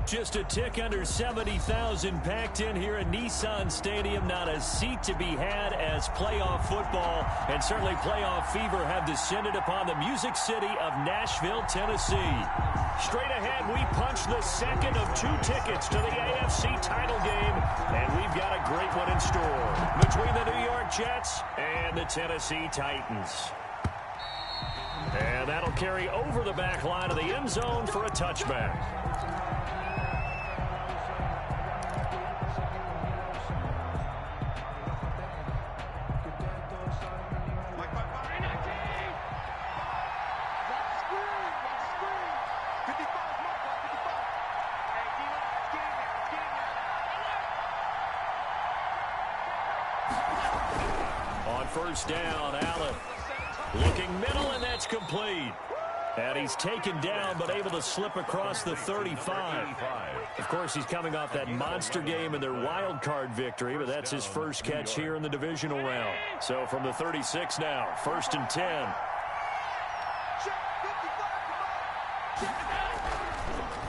Just a tick under 70,000 packed in here at Nissan Stadium. Not a seat to be had as playoff football and certainly playoff fever have descended upon the Music City of Nashville, Tennessee. Straight ahead, we punch the second of 2 tickets to the AFC title game, and we've got a great one in store between the New York Jets and the Tennessee Titans. And that'll carry over the back line of the end zone for a touchback. First down, Allen looking middle, and that's complete. And he's taken down, but able to slip across the 35. Of course, he's coming off that monster game in their wild card victory, but that's his first catch here in the divisional round. So from the 36 now, 1st and 10.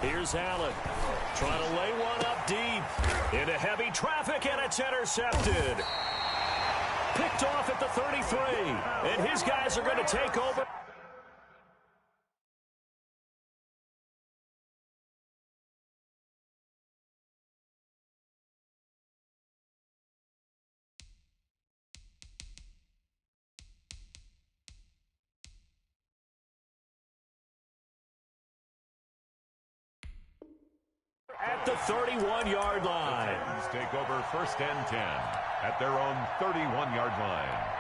Here's Allen trying to lay one up deep into heavy traffic, and it's intercepted. Picked off at the 33, and his guys are going to take over. At the 31-yard line. Take over 1st and 10 at their own 31-yard line.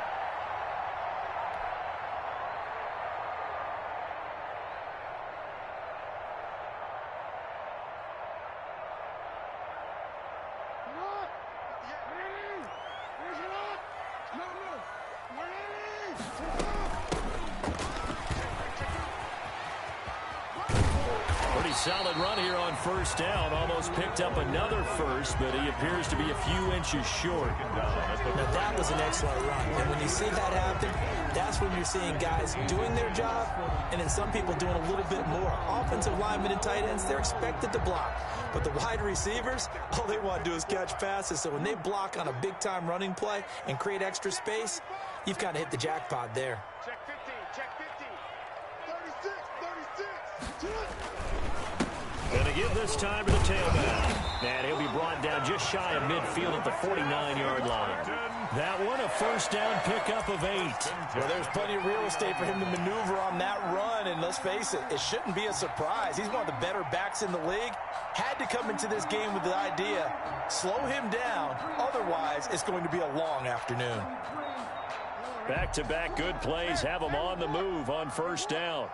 Solid run here on 1st down. Almost picked up another first, but he appears to be a few inches short. Now, that was an excellent run. And when you see that happen, that's when you're seeing guys doing their job and then some people doing a little bit more. Offensive linemen and tight ends, they're expected to block. But the wide receivers, all they want to do is catch passes. So when they block on a big-time running play and create extra space, you've kind of hit the jackpot there. Check 50, check 50. 36, 36. Going to give this time to the tailback. And he'll be brought down just shy of midfield at the 49-yard line. That one, a 1st down pickup of 8. Well, there's plenty of real estate for him to maneuver on that run. And let's face it, it shouldn't be a surprise. He's one of the better backs in the league. Had to come into this game with the idea, slow him down. Otherwise, it's going to be a long afternoon. Back-to-back good plays have him on the move on 1st down.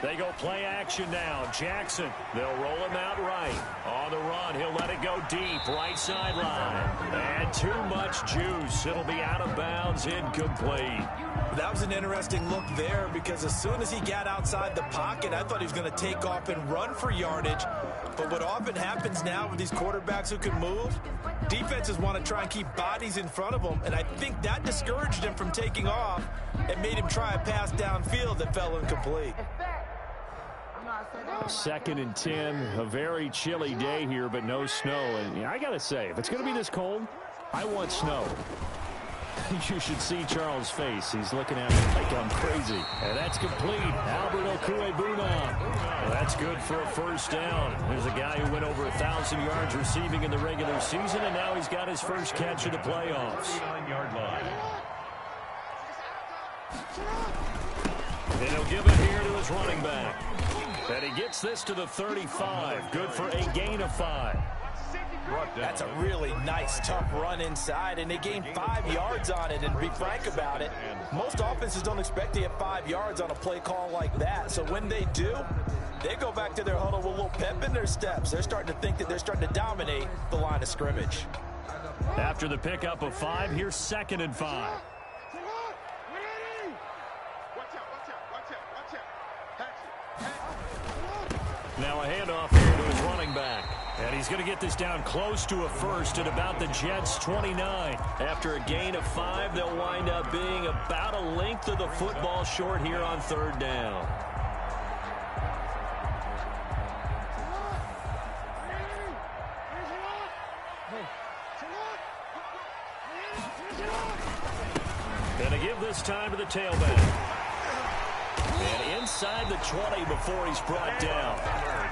They go play action now. Jackson, they'll roll him out right. On the run, he'll let it go deep, right sideline. And too much juice. It'll be out of bounds, incomplete. That was an interesting look there because as soon as he got outside the pocket, I thought he was going to take off and run for yardage. But what often happens now with these quarterbacks who can move, defenses want to try and keep bodies in front of them, and I think that discouraged him from taking off and made him try a pass downfield that fell incomplete. 2nd and 10, a very chilly day here, but no snow. And I got to say, if it's going to be this cold, I want snow. You should see Charles' face. He's looking at me like I'm crazy. And that's complete. Albert Okwuegbunam. That's good for a 1st down. There's a guy who went over 1,000 yards receiving in the regular season, and now he's got his first catch of the playoffs. 9-yard line. And he'll give it here to his running back. And he gets this to the 35. Good for a gain of 5. That's a really nice, tough run inside, and they gained 5 yards on it. And to be frank about it, most offenses don't expect to get 5 yards on a play call like that. So when they do, they go back to their huddle with a little pep in their steps. They're starting to think that they're starting to dominate the line of scrimmage. After the pickup of 5, here's 2nd and 5. Now a handoff here to his running back. And he's going to get this down close to a first at about the Jets' 29. After a gain of 5, they'll wind up being about a length of the football short here on 3rd down. this time to the tailback. And inside the 20 before he's brought down.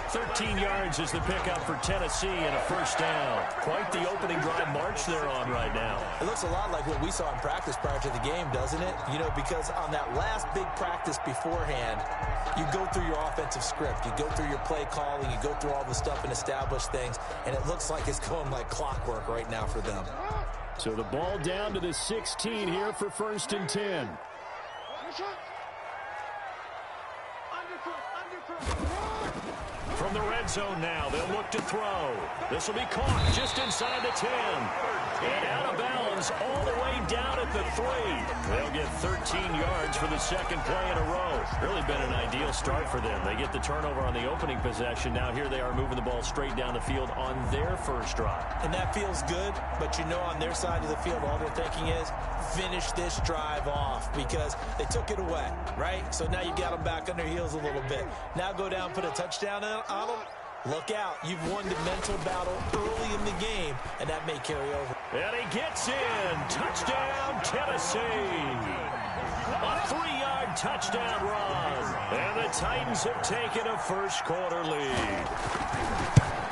13 yards is the pickup for Tennessee and a first down. Quite the opening drive march they're on right now. It looks a lot like what we saw in practice prior to the game, doesn't it? You know, because on that last big practice beforehand, you go through your offensive script. You go through your play calling. You go through all the stuff and establish things. And it looks like it's going like clockwork right now for them. So the ball down to the 16 here for 1st and 10. From the red zone now, they'll look to throw. This will be caught just inside the 10. And out of bounds all the way down at the 3. They'll get 13 yards for the second play in a row. Really been an ideal start for them. They get the turnover on the opening possession. Now here they are moving the ball straight down the field on their first drive. And that feels good, but you know on their side of the field, all they're thinking is finish this drive off because they took it away, right? So now you got them back on their heels a little bit. Now go down, put a touchdown on them. Look out. You've won the mental battle early in the game, and that may carry over. And he gets in. Touchdown, Tennessee. A 3-yard touchdown run. And the Titans have taken a first-quarter lead.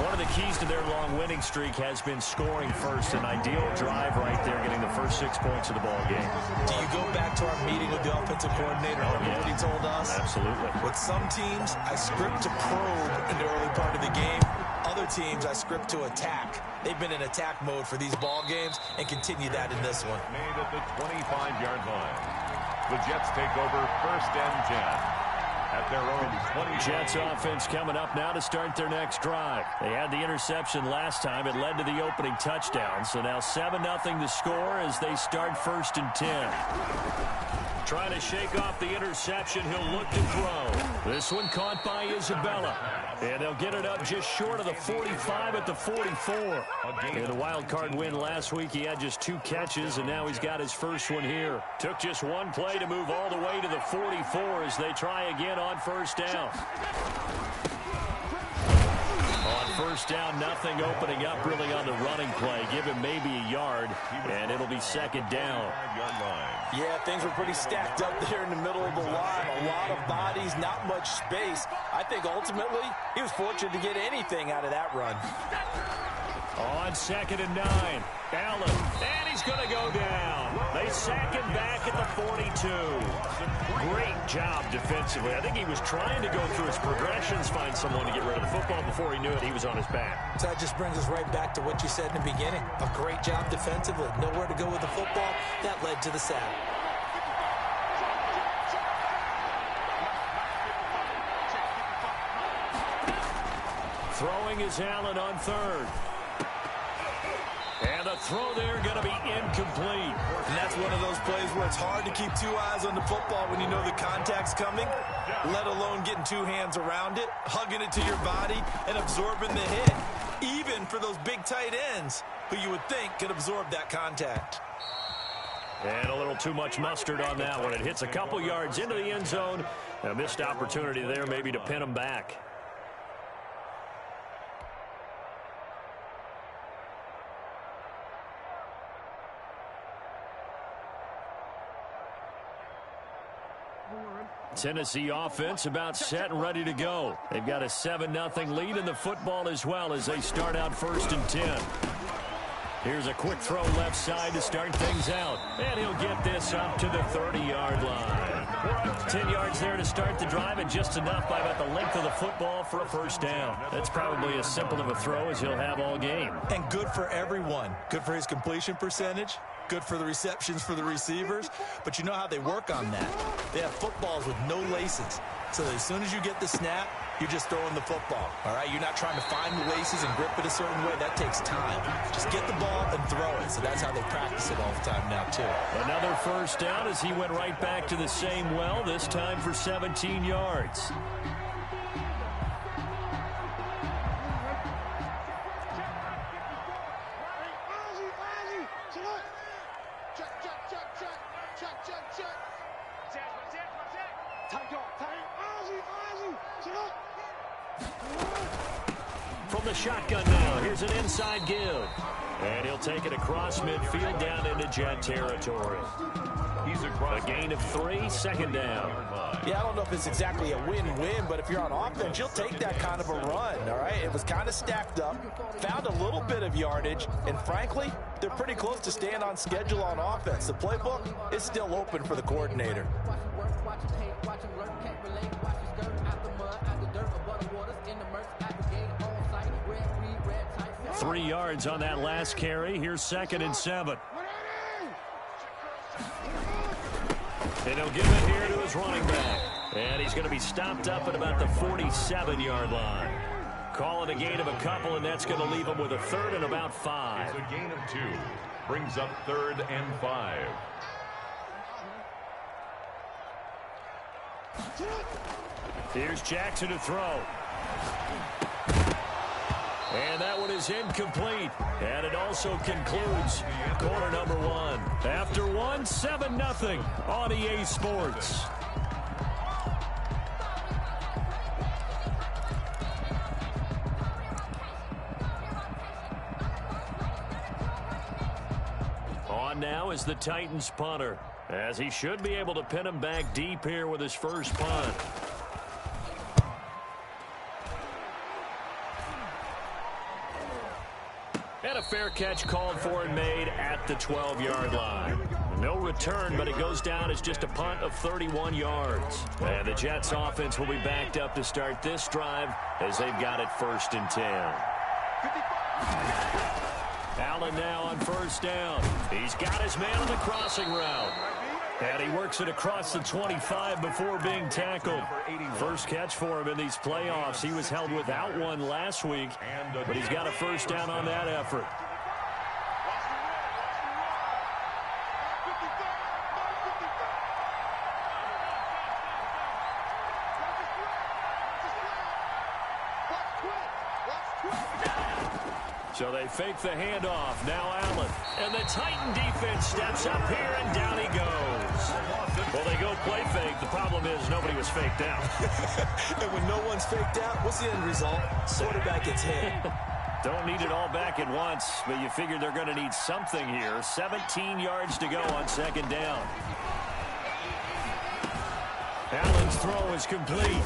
One of the keys to their long winning streak has been scoring first. An ideal drive right there, getting the first 6 points of the ball game. Do you go back to our meeting with the offensive coordinator? What he told us? Absolutely. With some teams, I script to probe in the early part of the game. Other teams, I script to attack. They've been in attack mode for these ball games and continue that in this one. Made at the 25-yard line. The Jets take over 1st and 10. At their own 20. Jets offense coming up now to start their next drive. They had the interception last time. It led to the opening touchdown. So now 7-0 the score as they start 1st and 10. Trying to shake off the interception. He'll look to throw. This one caught by Isabella. And they'll get it up just short of the 45 at the 44. In the wild card win last week, he had just 2 catches, and now he's got his first one here. Took just 1 play to move all the way to the 44 as they try again on 1st down. On 1st down, nothing opening up really on the running play. Give him maybe a yard, and it'll be 2nd down. Yeah, things were pretty stacked up there in the middle of the line. A lot of bodies, not much space. I think ultimately he was fortunate to get anything out of that run. On 2nd and 9, Allen, and he's going to go down. They sack him back at the 42. Great job defensively. I think he was trying to go through his progressions, find someone to get rid of the football. Before he knew it, he was on his back. So that just brings us right back to what you said in the beginning. A great job defensively. Nowhere to go with the football. That led to the sack. Throwing is Allen on 3rd. And the throw there going to be incomplete. And that's one of those plays where it's hard to keep 2 eyes on the football when you know the contact's coming, let alone getting 2 hands around it, hugging it to your body, and absorbing the hit. Even for those big tight ends who you would think could absorb that contact. And a little too much mustard on that one. It hits a couple yards into the end zone. A missed opportunity there maybe to pin him back. Tennessee offense about set and ready to go. They've got a 7-0 lead in the football as well as they start out 1st and 10. Here's a quick throw left side to start things out. And he'll get this up to the 30-yard line. 10 yards there to start the drive, and just enough by about the length of the football for a first down. That's probably as simple of a throw as he'll have all game. And good for everyone. Good for his completion percentage. Good for the receptions for the receivers. But you know how they work on that. They have footballs with no laces. So as soon as you get the snap, you're just throwing the football. All right? You're not trying to find the laces and grip it a certain way. That takes time. Just get the ball and throw it. So that's how they practice it all the time now, too. Another first down as he went right back to the same well, this time for 17 yards. From the shotgun now, here's an inside give. And he'll take it across midfield down into Jet territory. He's across. A gain of 3, 2nd down. Yeah, I don't know if it's exactly a win-win, but if you're on offense, you'll take that kind of a run, all right? It was kind of stacked up, found a little bit of yardage, and frankly, they're pretty close to staying on schedule on offense. The playbook is still open for the coordinator. 3 yards on that last carry. Here's 2nd and 7. And he'll give it here to his running back. And he's going to be stopped up at about the 47-yard line. Call it a gain of a couple, and that's going to leave him with a 3rd and about 5. It's a gain of 2. Brings up 3rd and 5. Here's Jackson to throw. And that one is incomplete. And it also concludes quarter number 1. After 1, 7-0 on EA Sports. On now is the Titans punter, as he should be able to pin him back deep here with his first punt. And a fair catch called for and made at the 12-yard line. No return, but it goes down as just a punt of 31 yards. And the Jets offense will be backed up to start this drive as they've got it 1st and 10. Allen now on 1st down. He's got his man on the crossing route. And he works it across the 25 before being tackled. First catch for him in these playoffs. He was held without one last week, but he's got a 1st down on that effort. So they fake the handoff. Now Allen. And the Titan defense steps up here, and down he goes. Well, they go play fake. The problem is nobody was faked out. And when no one's faked out, what's the end result? Quarterback gets hit. Don't need it all back at once, but you figure they're going to need something here. 17 yards to go on 2nd down. Allen's throw is complete.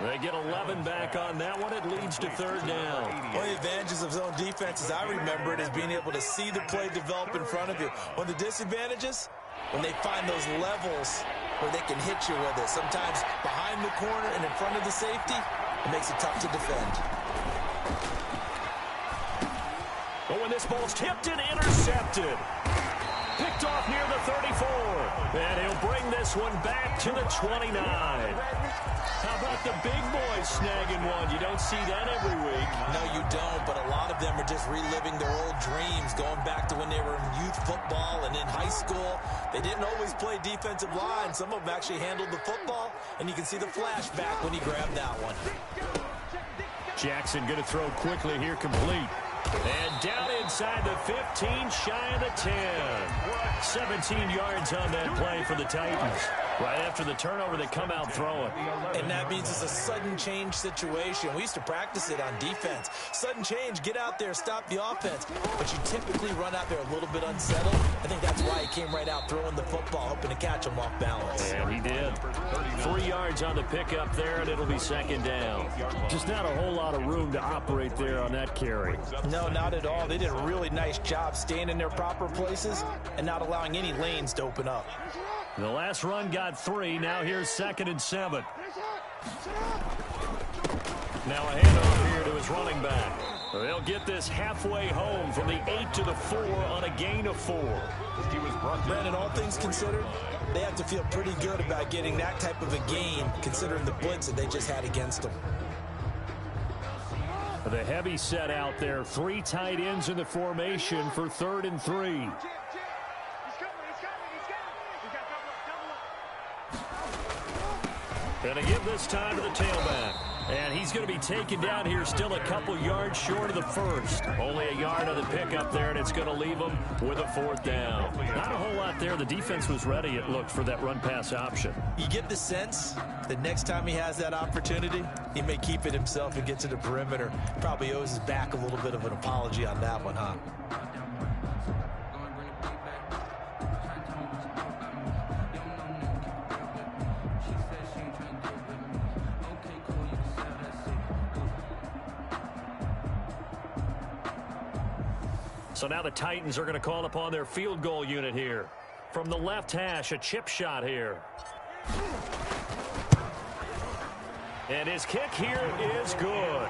They get 11 back on that one. It leads to 3rd down. One of the advantages of zone defense, as I remember it, is being able to see the play develop in front of you. One of the disadvantages, when they find those levels where they can hit you with it. Sometimes behind the corner and in front of the safety, it makes it tough to defend. But when this ball's tipped and intercepted. Picked off near the 34. And he'll bring this one back to the 29. How about the big boys snagging one? You don't see that every week. No, you don't, but a lot of them are just reliving their old dreams, going back to when they were in youth football and in high school. They didn't always play defensive line. Some of them actually handled the football, and you can see the flashback when he grabbed that one. Jackson going to throw quickly here, complete. And down inside the 15, shy of the 10. 17 yards on that play for the Titans. Right after the turnover, they come out throwing. And that means it's a sudden change situation. We used to practice it on defense. Sudden change, get out there, stop the offense. But you typically run out there a little bit unsettled. I think that's why he came right out throwing the football, hoping to catch him off balance. And he did. 3 yards on the pickup there, and it'll be 2nd down. Just not a whole lot of room to operate there on that carry. No, not at all. They did a really nice job staying in their proper places and not allowing any lanes to open up. The last run got 3. Now here's 2nd and 7. Now a handoff here to his running back. They'll get this halfway home from the 8 to the 4 on a gain of 4. Brandon, all things considered, they have to feel pretty good about getting that type of a gain, considering the blitz that they just had against them. The heavy set out there. 3 tight ends in the formation for 3rd and 3. Going to give this time to the tailback. And he's going to be taken down here, still a couple yards short of the first. Only a yard on the pickup there, and it's going to leave him with a 4th down. Not a whole lot there. The defense was ready, it looked, for that run-pass option. You get the sense that next time he has that opportunity, he may keep it himself and get to the perimeter. Probably owes his back a little bit of an apology on that one, huh? So now the Titans are going to call upon their field goal unit here. From the left hash, a chip shot here. And his kick here is good.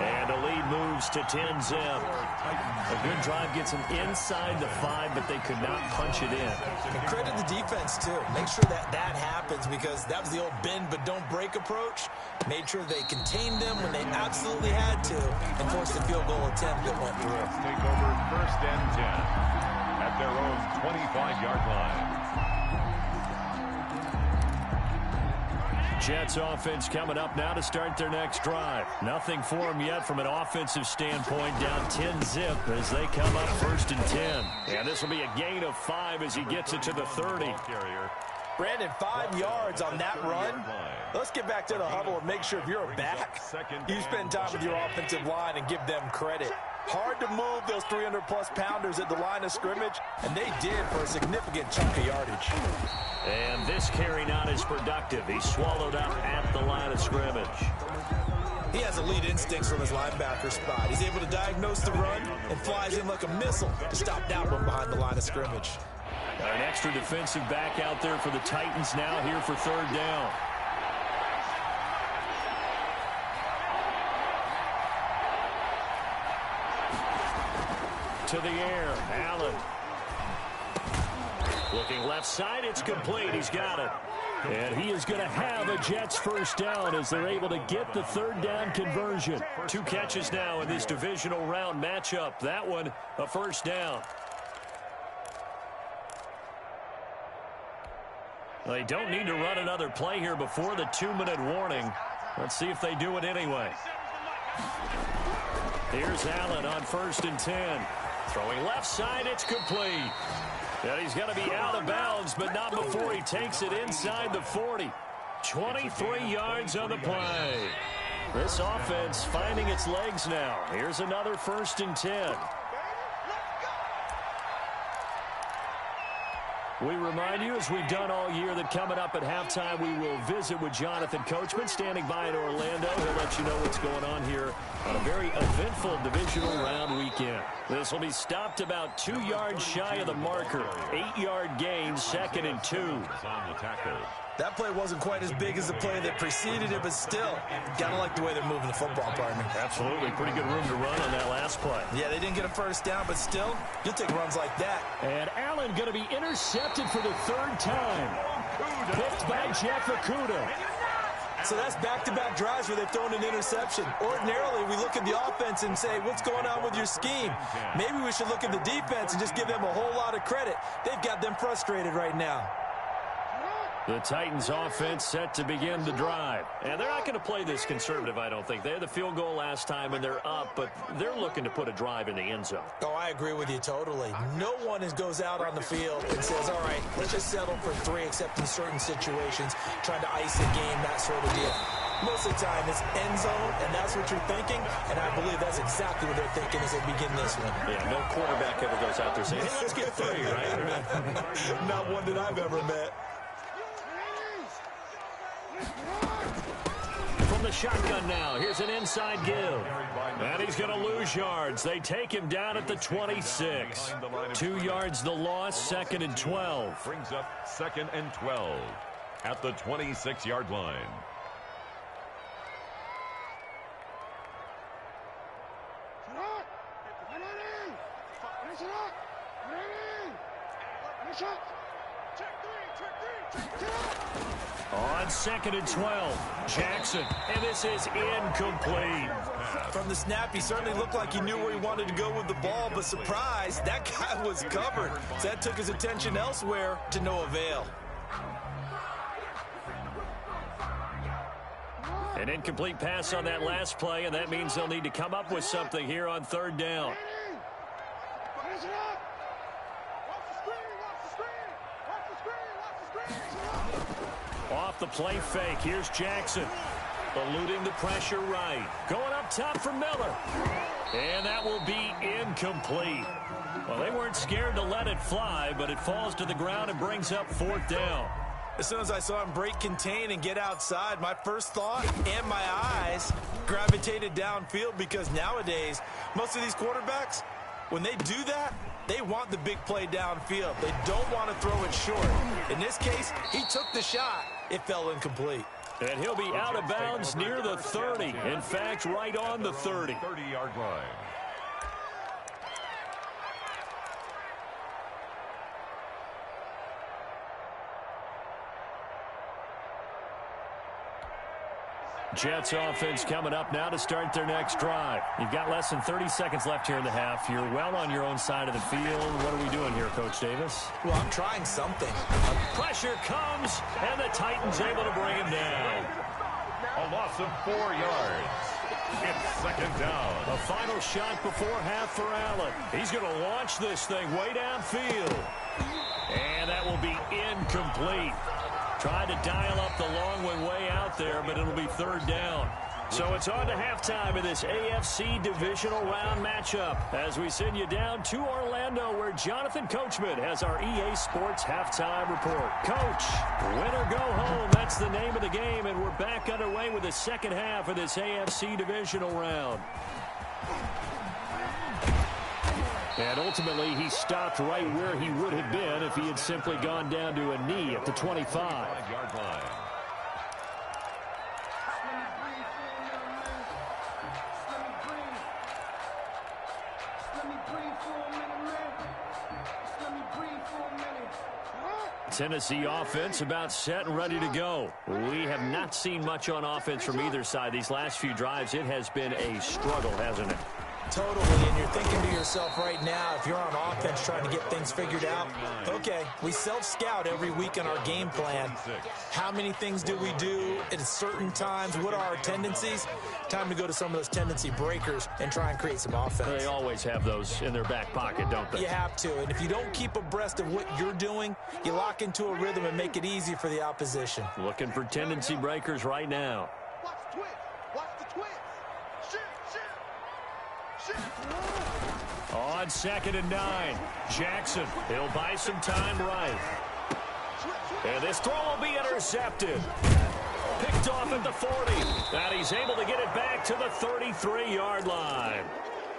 And the lead moves to 10-zip. A good drive gets him inside the 5, but they could not punch it in. And credit the defense, too. Make sure that happens, because that was the old bend but don't break approach. Made sure they contained them when they absolutely had to and forced the field goal attempt that went through. Take over 1st and 10 at their own 25-yard line. Jets offense coming up now to start their next drive. Nothing for them yet from an offensive standpoint, down 10-zip as they come up 1st and 10. And this will be a gain of 5 as he gets it to the 30. Brandon, 5 yards on that run. Let's get back to the huddle and make sure if you're a back, you spend time with your offensive line and give them credit. Hard to move those 300-plus pounders at the line of scrimmage, and they did for a significant chunk of yardage. And this carry not as productive. He's swallowed up at the line of scrimmage. He has elite instincts from his linebacker spot. He's able to diagnose the run and flies in like a missile to stop that one behind the line of scrimmage. An extra defensive back out there for the Titans now here for 3rd down. To the air, Allen. Looking left side, it's complete. He's got it. And he is going to have a Jets 1st down as they're able to get the 3rd down conversion. 2 catches now in this divisional round matchup. That one, a 1st down. They don't need to run another play here before the 2-minute warning. Let's see if they do it anyway. Here's Allen on 1st and 10. Throwing left side, it's complete. And he's going to be out of bounds, but not before he takes it inside the 40. 23 yards on the play. This offense finding its legs now. Here's another 1st and 10. We remind you, as we've done all year, that coming up at halftime, we will visit with Jonathan Coachman, standing by in Orlando. He'll let you know what's going on here on a very eventful divisional round weekend. This will be stopped about 2 yards shy of the marker. 8-yard gain, 2nd and 2. That play wasn't quite as big as the play that preceded it, but still, gotta like the way they're moving the football, partner. Absolutely. Pretty good room to run on that last play. Yeah, they didn't get a 1st down, but still, you'll take runs like that. And Allen going to be intercepted for the 3rd time. Picked by Jeff Okudah. So that's back-to-back drives where they've thrown an interception. Ordinarily, we look at the offense and say, what's going on with your scheme? Maybe we should look at the defense and just give them a whole lot of credit. They've got them frustrated right now. The Titans offense set to begin the drive. And they're not going to play this conservative, I don't think. They had the field goal last time, and they're up, but they're looking to put a drive in the end zone. Oh, I agree with you totally. No one goes out on the field and says, all right, let's just settle for 3, except in certain situations, trying to ice a game, that sort of deal. Most of the time, it's end zone, and that's what you're thinking, and I believe that's exactly what they're thinking as they begin this one. Yeah, no quarterback ever goes out there saying, hey, let's get 3, right? Not one that I've ever met. From the shotgun now, here's an inside give. And he's going to lose yards. They take him down at the 26. 2 yards the loss, 2nd and 12. Brings up 2nd and 12 at the 26-yard line. On 2nd and 12, Jackson, and this is incomplete. From the snap, he certainly looked like he knew where he wanted to go with the ball, but surprise, that guy was covered. So that took his attention elsewhere to no avail. An incomplete pass on that last play, and that means they'll need to come up with something here on third down. Off the play fake, here's Jackson. Eluding the pressure right. Going up top for Miller. And that will be incomplete. Well, they weren't scared to let it fly, but it falls to the ground and brings up fourth down. As soon as I saw him break contain and get outside, my first thought and my eyes gravitated downfield, because nowadays, most of these quarterbacks, when they do that, they want the big play downfield. They don't want to throw it short. In this case, he took the shot. It fell incomplete. And he'll be out of bounds near the 30. In fact, right on the 30. 30-yard line. Jets offense coming up now to start their next drive. You've got less than 30 seconds left here in the half. You're well on your own side of the field. What are we doing here, Coach Davis? Well, I'm trying something. Pressure comes, and the Titans able to bring him down. A loss of 4 yards. It's second down. A final shot before half for Allen. He's going to launch this thing way downfield. And that will be incomplete. Tried to dial up the long one way out there, but it'll be third down. So it's on to halftime of this AFC divisional round matchup as we send you down to Orlando, where Jonathan Coachman has our EA Sports halftime report. Coach, win or go home, that's the name of the game, and we're back underway with the second half of this AFC divisional round. And ultimately, he stopped right where he would have been if he had simply gone down to a knee at the 25. 5-yard line. Tennessee offense about set and ready to go. We have not seen much on offense from either side. These last few drives, it has been a struggle, hasn't it? Totally, and you're thinking to yourself right now, if you're on offense trying to get things figured out, okay, we self-scout every week on our game plan. How many things do we do at certain times? What are our tendencies? Time to go to some of those tendency breakers and try and create some offense. They always have those in their back pocket, don't they? You have to, and if you don't keep abreast of what you're doing, you lock into a rhythm and make it easy for the opposition. Looking for tendency breakers right now. Watch the twist. Watch the twist. Shoot. On 2nd and 9, Jackson, he'll buy some time right. And this throw will be intercepted. Picked off at the 40. And he's able to get it back to the 33-yard line.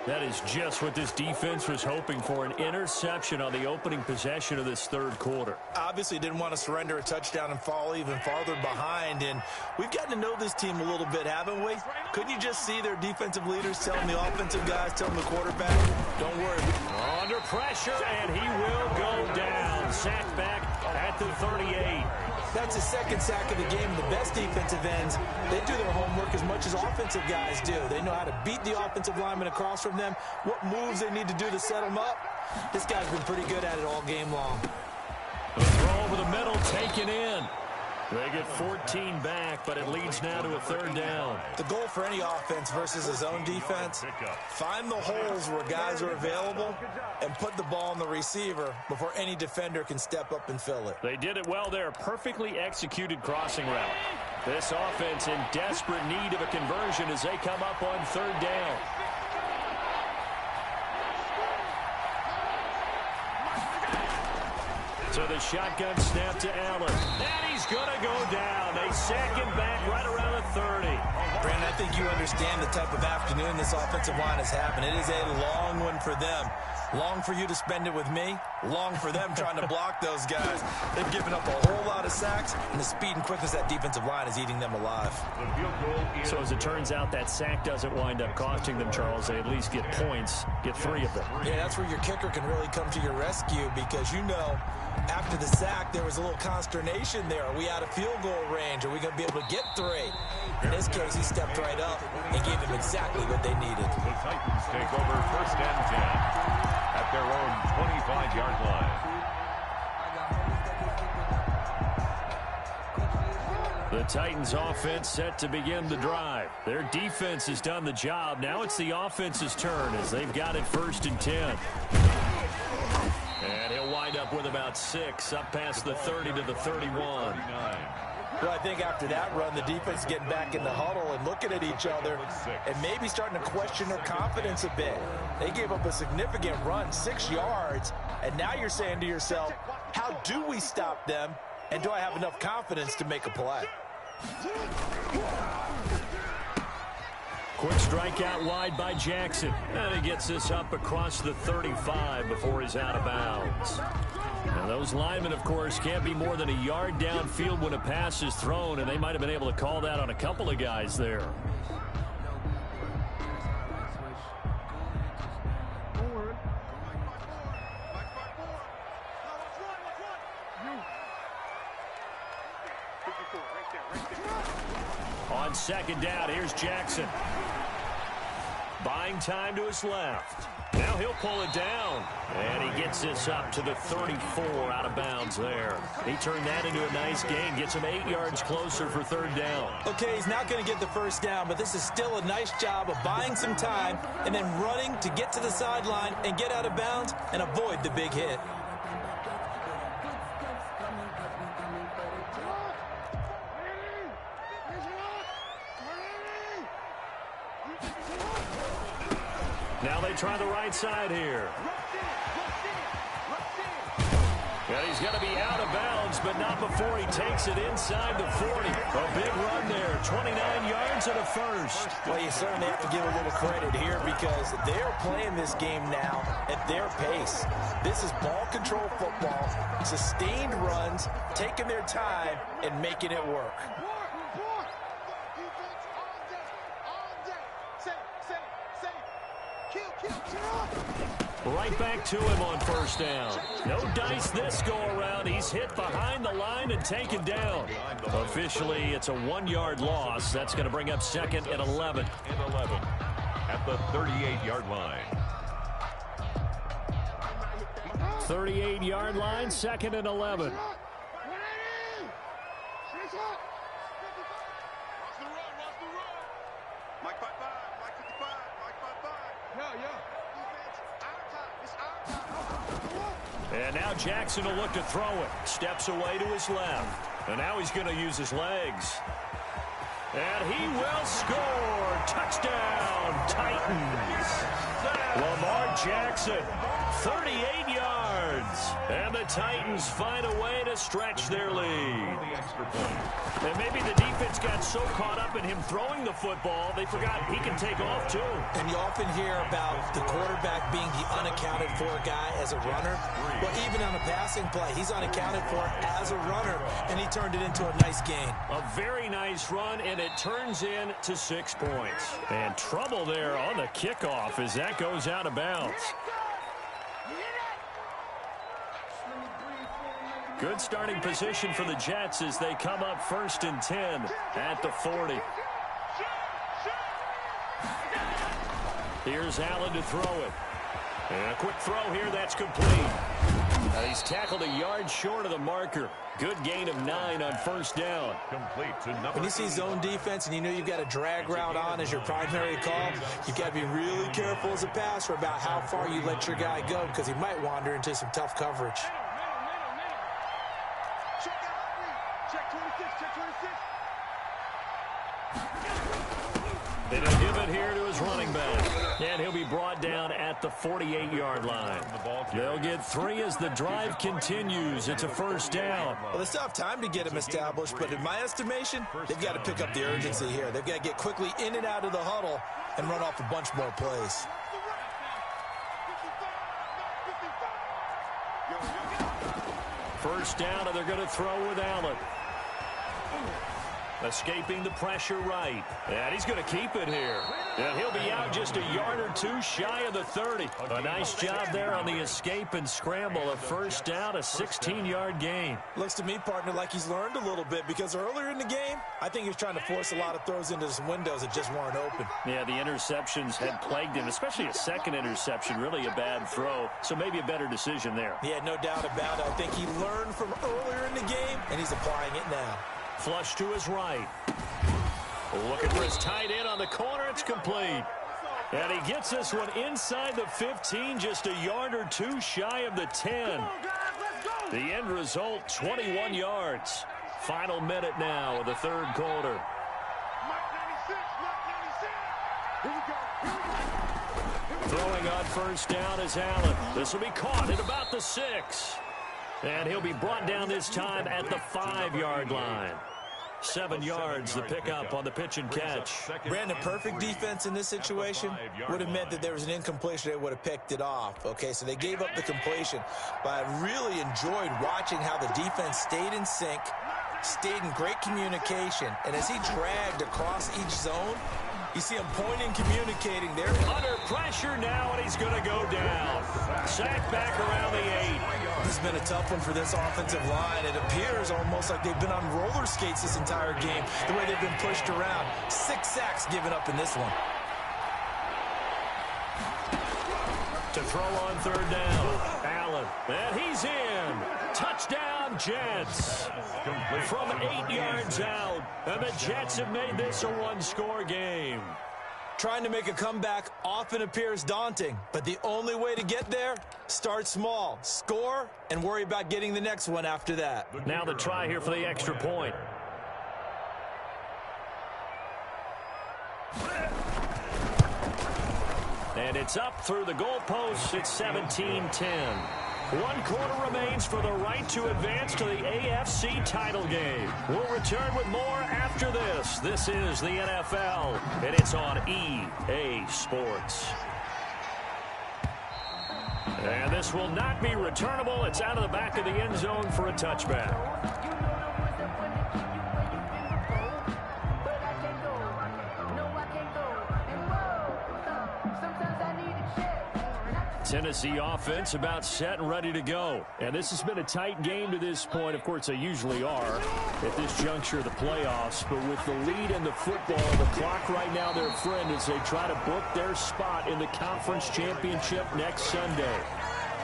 That is just what this defense was hoping for, an interception on the opening possession of this third quarter. Obviously didn't want to surrender a touchdown and fall even farther behind, and we've gotten to know this team a little bit, haven't we? Couldn't you just see their defensive leaders telling the offensive guys, telling the quarterback, don't worry. Under pressure, and he will go down. Sacked back at the 38. That's his second sack of the game. The best defensive ends, they do their homework as much as offensive guys do. They know how to beat the offensive lineman across from them, what moves they need to do to set them up. This guy's been pretty good at it all game long. The throw over the middle, taken in. They get 14 back, but it leads now to a third down. The goal for any offense versus his own defense, find the holes where guys are available and put the ball on the receiver before any defender can step up and fill it. They did it well there. Perfectly executed crossing route. This offense in desperate need of a conversion as they come up on third down. So the shotgun snap to Allen. And he's going to go down. They sack him back right around the 30. Brandon, I think you understand the type of afternoon this offensive line is having. It is a long one for them. Long for you to spend it with me. Long for them trying to block those guys. They've given up a whole lot of sacks, and the speed and quickness of that defensive line is eating them alive. So as it turns out, that sack doesn't wind up costing them, Charles. They at least get points, get 3 of them. Yeah, that's where your kicker can really come to your rescue, because you know after the sack there was a little consternation there. Are we out of field goal range? Are we going to be able to get 3? In this case, he stepped right up and gave them exactly what they needed. The Titans take over 1st and 10 at their own 25-yard line. The Titans offense set to begin the drive. Their defense has done the job. Now it's the offense's turn as they've got it 1st and 10. And he'll wind up with about 6 up past the 30 to the 31. Well, I think after that run, the defense is getting back in the huddle and looking at each other and maybe starting to question their confidence a bit. They gave up a significant run, 6 yards, and now you're saying to yourself, how do we stop them, and do I have enough confidence to make a play? Quick strike out wide by Jackson. And he gets this up across the 35 before he's out of bounds. Now those linemen, of course, can't be more than a yard downfield when a pass is thrown, and they might have been able to call that on a couple of guys there. On 2nd down, here's Jackson. Buying time to his left. Now he'll pull it down. And he gets this up to the 34 out of bounds there. He turned that into a nice gain. Gets him 8 yards closer for 3rd down. Okay, he's not going to get the 1st down, but this is still a nice job of buying some time and then running to get to the sideline and get out of bounds and avoid the big hit. Now they try the right side here. And he's going to be out of bounds, but not before he takes it inside the 40. A big run there, 29 yards and a 1st. Well, you certainly have to give a little credit here because they're playing this game now at their pace. This is ball control football, sustained runs, taking their time, and making it work. Right back to him on 1st down. No dice this go-around. He's hit behind the line and taken down. Officially, it's a 1-yard loss. That's going to bring up 2nd and 11. At the 38-yard line. 38-yard line, 2nd and 11. And now Jackson will look to throw it. Steps away to his left. And now he's going to use his legs. And he will score. Touchdown, Titans. Lamar Jackson, 38 yards. And the Titans find a way to stretch their lead. And maybe the defense got so caught up in him throwing the football, they forgot he can take off too. And you often hear about the quarterback being the unaccounted for guy as a runner. Well, even on a passing play, he's unaccounted for as a runner, and he turned it into a nice gain. A very nice run, and it turns into 6 points. And trouble there on the kickoff as that goes out of bounds. Good starting position for the Jets as they come up 1st and 10 at the 40. Here's Allen to throw it. And a quick throw here, that's complete. He's tackled a yard short of the marker. Good gain of 9 on 1st down. Complete to number. When you see zone defense and you know you've got a drag route on as your primary call, you've got to be really careful as a passer about how far you let your guy go because he might wander into some tough coverage. And he'll give it here to his running back. And he'll be brought down at the 48-yard line. They'll get 3 as the drive continues. It's a 1st down. Well, they still have time to get him established, but in my estimation, they've got to pick up the urgency here. They've got to get quickly in and out of the huddle and run off a bunch more plays. First down, and they're going to throw with Allen. Escaping the pressure right. And he's going to keep it here. And he'll be out just a yard or 2 shy of the 30. A nice job there on the escape and scramble. A 1st down, a 16-yard gain. Looks to me, partner, like he's learned a little bit because earlier in the game, I think he was trying to force a lot of throws into some windows that just weren't open. Yeah, the interceptions had plagued him, especially a second interception, really a bad throw. So maybe a better decision there. Yeah, no doubt about it. I think he learned from earlier in the game, and he's applying it now. Flush to his right. Looking for his tight end on the corner. It's complete. And he gets this one inside the 15, just a yard or two shy of the 10. The end result, 21 yards. Final minute now of the third quarter. Throwing on first down is Allen. This will be caught at about the 6. And he'll be brought down this time at the 5-yard line. 7 yards, the pickup on the pitch and catch. Brandon, perfect defense in this situation would have meant that there was an incompletion. They would have picked it off. Okay, so they gave up the completion. But I really enjoyed watching how the defense stayed in sync, stayed in great communication. And as he dragged across each zone, you see him pointing, communicating. They're under pressure now, and he's going to go down. Sacked back around the 8. This has been a tough one for this offensive line. It appears almost like they've been on roller skates this entire game, the way they've been pushed around. 6 sacks given up in this one. To throw on third down, Allen. And he's in. Touchdown, Jets. From 8 yards out. And the Jets have made this a one-score game. Trying to make a comeback often appears daunting, but the only way to get there, start small, score, and worry about getting the next one after that. Now the try here for the extra point. And it's up through the goalposts. It's 17-10. 1 quarter remains for the right to advance to the AFC title game. We'll return with more after this. This is the NFL, and it's on EA Sports. And this will not be returnable. It's out of the back of the end zone for a touchback. Tennessee offense about set and ready to go. And this has been a tight game to this point. Of course, they usually are at this juncture of the playoffs. But with the lead in the football, the clock right now, their friend, as they try to book their spot in the conference championship next Sunday.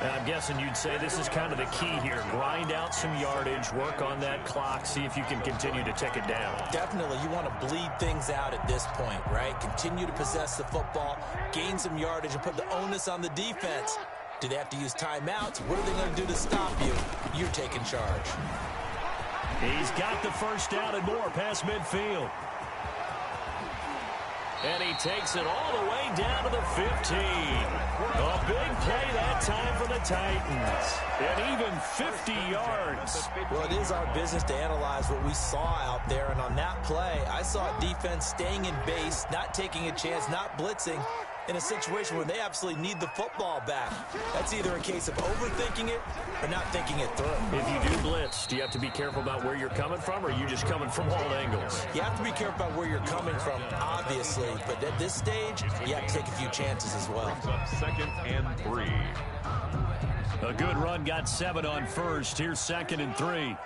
And I'm guessing you'd say this is kind of the key here. Grind out some yardage, work on that clock, see if you can continue to tick it down. Definitely. You want to bleed things out at this point, right? Continue to possess the football, gain some yardage, and put the onus on the defense. Do they have to use timeouts? What are they going to do to stop you? You're taking charge. He's got the first down and more past midfield. And he takes it all the way down to the 15. A big play that time for the Titans. And even 50 yards. Well, it is our business to analyze what we saw out there. And on that play, I saw defense staying in base, not taking a chance, not blitzing, in a situation where they absolutely need the football back. That's either a case of overthinking it or not thinking it through. If you do blitz, do you have to be careful about where you're coming from, or are you just coming from all angles? You have to be careful about where you're coming from, obviously. But at this stage, you have to take a few chances as well. 2nd and 3. A good run got 7 on first. Here's 2nd and 3.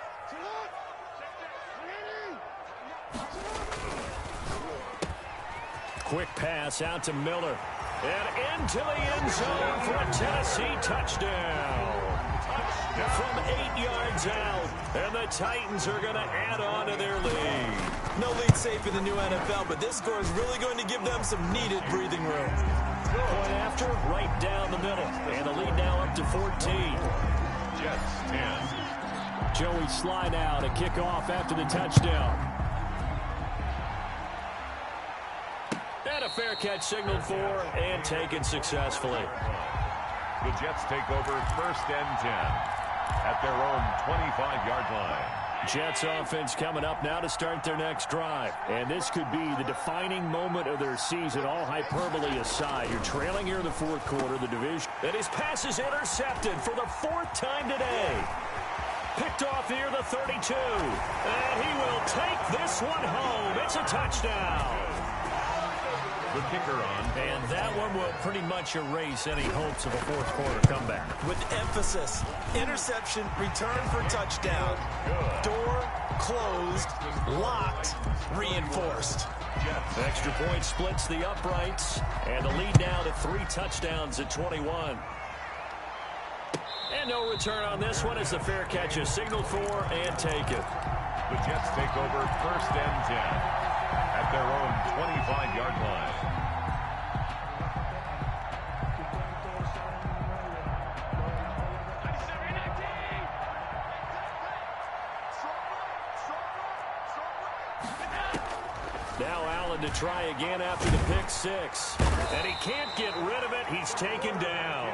Quick pass out to Miller. And into the end zone for a Tennessee touchdown. From 8 yards out. And the Titans are going to add on to their lead. No lead safe in the new NFL, but this score is really going to give them some needed breathing room. Point after, right down the middle. And the lead now up to 14. Jets 10. Joey slide out, a kickoff after the touchdown. And a fair catch signaled for and taken successfully. The Jets take over 1st and 10 at their own 25-yard line. Jets offense coming up now to start their next drive. And this could be the defining moment of their season, all hyperbole aside. You're trailing here in the 4th quarter, the division. And his pass is intercepted for the 4th time today. Picked off near the 32. And he will take this one home. It's a touchdown. The kicker on. And that one will pretty much erase any hopes of a 4th quarter comeback. With emphasis, interception, return for touchdown. Door closed, locked, reinforced. Extra point splits the uprights. And the lead now to 3 touchdowns at 21. And no return on this one as the fair catch is signaled for and taken. The Jets take over 1st and 10 at their own 25-yard line. Now Allen to try again after the pick six. And he can't get rid of it. He's taken down.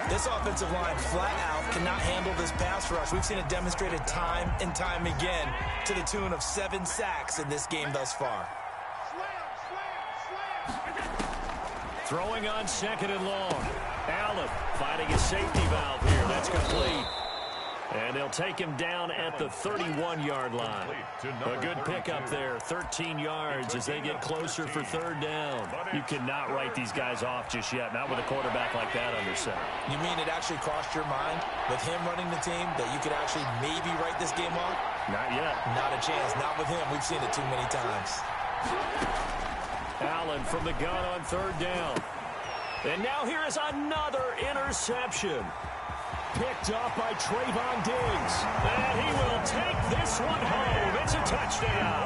This offensive line flat out cannot handle this pass rush. We've seen it demonstrated time and time again to the tune of 7 sacks in this game thus far. Throwing on 2nd and long. Allen finding his safety valve here. That's complete. And they'll take him down at the 31-yard line. A good pickup there, 13 yards as they get closer for 3rd down. You cannot write these guys off just yet, not with a quarterback like that under center. You mean it actually crossed your mind with him running the team that you could actually maybe write this game off? Not yet. Not a chance. Not with him. We've seen it too many times. Allen from the gun on 3rd down. And now here is another interception. Picked up by Trayvon Diggs. And he will take this one home. It's a touchdown.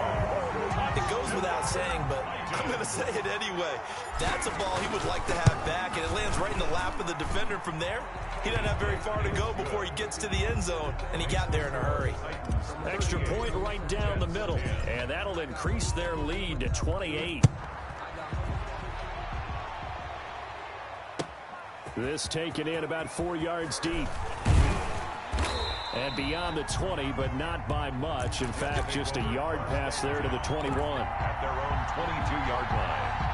It goes without saying, but I'm going to say it anyway. That's a ball he would like to have back, and it lands right in the lap of the defender from there. He doesn't have very far to go before he gets to the end zone, and he got there in a hurry. Extra point right down the middle, and that'll increase their lead to 28. This taken in about 4 yards deep. And beyond the 20, but not by much. In fact, just a yard pass there to the 21. At their own 22-yard line.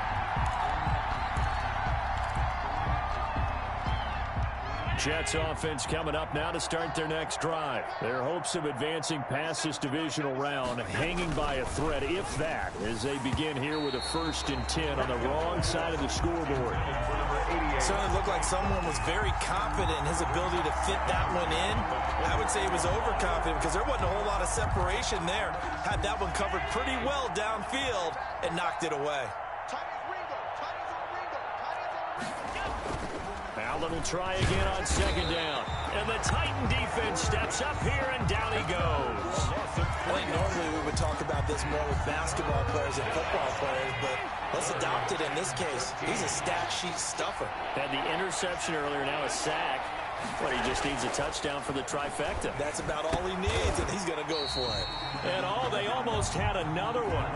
Jets offense coming up now to start their next drive. Their hopes of advancing past this divisional round hanging by a thread, if that, as they begin here with a 1st and 10 on the wrong side of the scoreboard. It certainly looked like someone was very confident in his ability to fit that one in. I would say he was overconfident because there wasn't a whole lot of separation there. Had that one covered pretty well downfield and knocked it away. Allen will try again on 2nd down. And the Titan defense steps up here, and down he goes. I think normally we would talk about this more with basketball players and football players, but let's adopt it in this case. He's a stat sheet stuffer. Had the interception earlier, now a sack. But he just needs a touchdown for the trifecta. That's about all he needs, and he's going to go for it. And they almost had another one.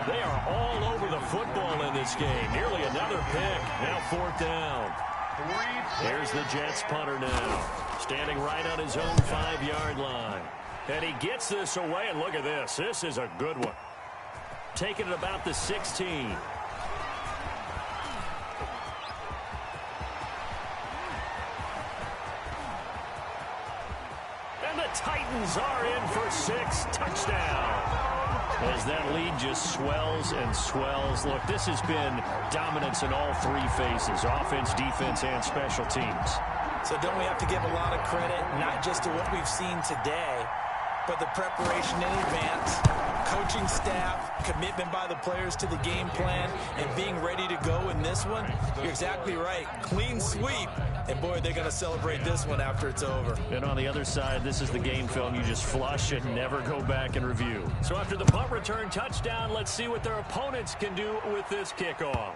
They are all over the football in this game. Nearly another pick. Now 4th down. Here's the Jets punter now. Standing right on his own 5-yard line. And he gets this away, and look at this. This is a good one. Taking it about the 16. And the Titans are in for 6. Touchdown. As that lead just swells and swells. Look, this has been dominance in all 3 phases, offense, defense, and special teams. So don't we have to give a lot of credit, not just to what we've seen today, but the preparation in advance, coaching staff, commitment by the players to the game plan, and being ready to go in this one? You're exactly right. Clean sweep. And, boy, they're going to celebrate this one after it's over. And on the other side, this is the game film you just flush and never go back and review. So after the punt return touchdown, let's see what their opponents can do with this kickoff.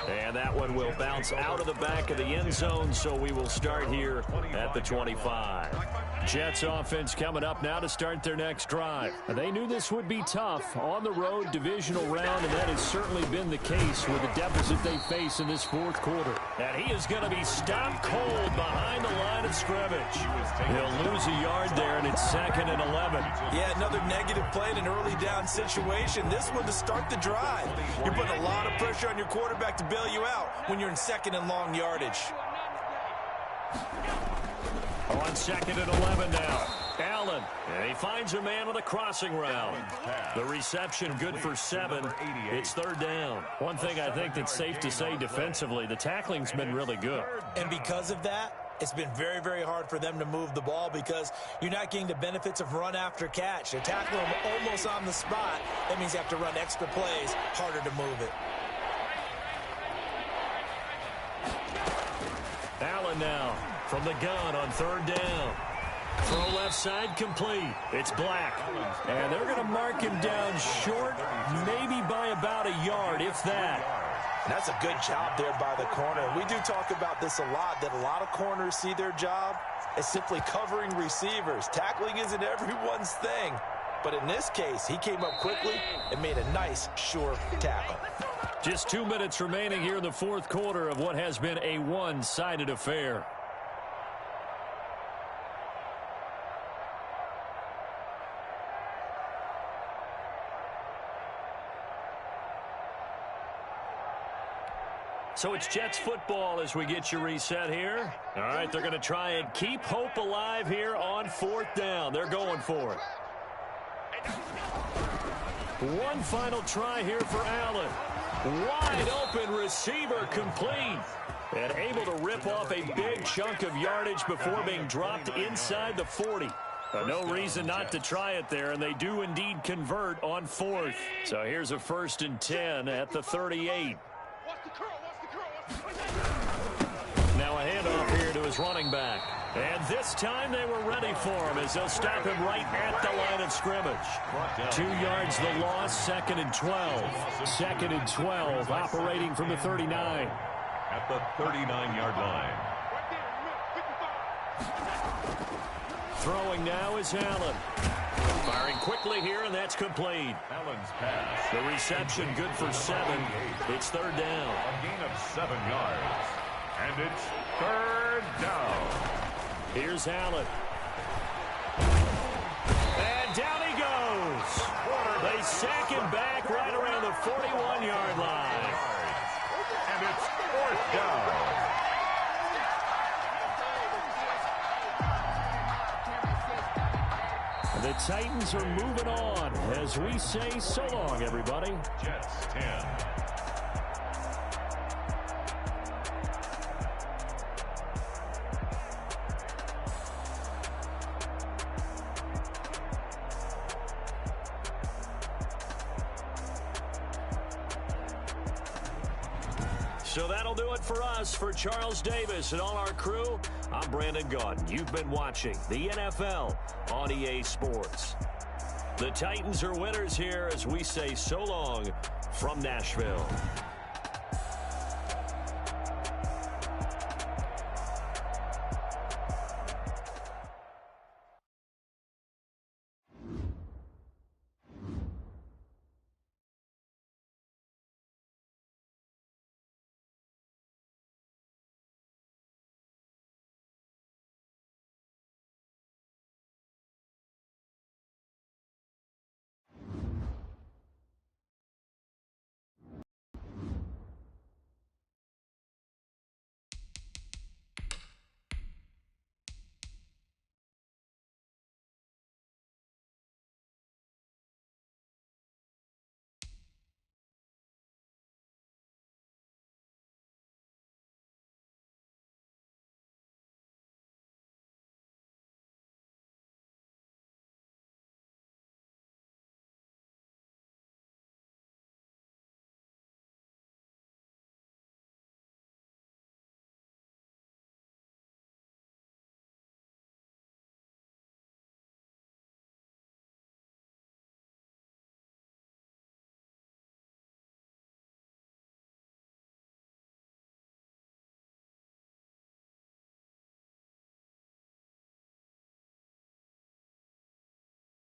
And that one will bounce out of the back of the end zone, so we will start here at the 25. Jets offense coming up now to start their next drive. They knew this would be tough on the road, divisional round, and that has certainly been the case with the deficit they face in this 4th quarter. And he is going to be stopped cold behind the line of scrimmage. He'll lose a yard there, and it's 2nd and 11. Yeah, another negative play in an early down situation. This one to start the drive. You're putting a lot of pressure on your quarterback to bail you out when you're in 2nd and long yardage. On 2nd and 11 now. Allen, and he finds a man with a crossing route. The reception good for 7. It's 3rd down. One thing I think that's safe to say defensively, the tackling's been really good. And because of that, it's been very, very hard for them to move the ball because you're not getting the benefits of run after catch. They're tackling them almost on the spot. That means you have to run extra plays, harder to move it. Allen now from the gun on 3rd down. Throw left side complete. It's Black. And they're going to mark him down short, maybe by about a yard, if that. And that's a good job there by the corner. We do talk about this a lot, that a lot of corners see their job as simply covering receivers. Tackling isn't everyone's thing. But in this case, he came up quickly and made a nice, sure tackle. Just 2 minutes remaining here in the fourth quarter of what has been a one-sided affair. So it's Jets football as we get you reset here. All right, they're going to try and keep hope alive here on fourth down. They're going for it. One final try here for Allen. Wide open receiver complete. And able to rip off a big chunk of yardage before being dropped inside the 40. No reason not to try it there, and they do indeed convert on fourth. So here's a 1st and 10 at the 38. Now a handoff here to his running back. And this time they were ready for him as they'll stop him right at the line of scrimmage. 2 yards the loss, 2nd and 12. 2nd and 12, operating from the 39. At the 39-yard line. Throwing now is Allen. Firing quickly here, and that's complete. Allen's pass. The reception good for 7. It's 3rd down. A gain of 7 yards. And it's 3rd down. Here's Allen. And down he goes. They sack him back right around the 41-yard line. And it's 4th down. The Titans are moving on as we say so long, everybody. Jets 10. So that'll do it for us. For Charles Davis and all our crew, I'm Brandon Gaudin. You've been watching the NFL on EA Sports. The Titans are winners here as we say so long from Nashville.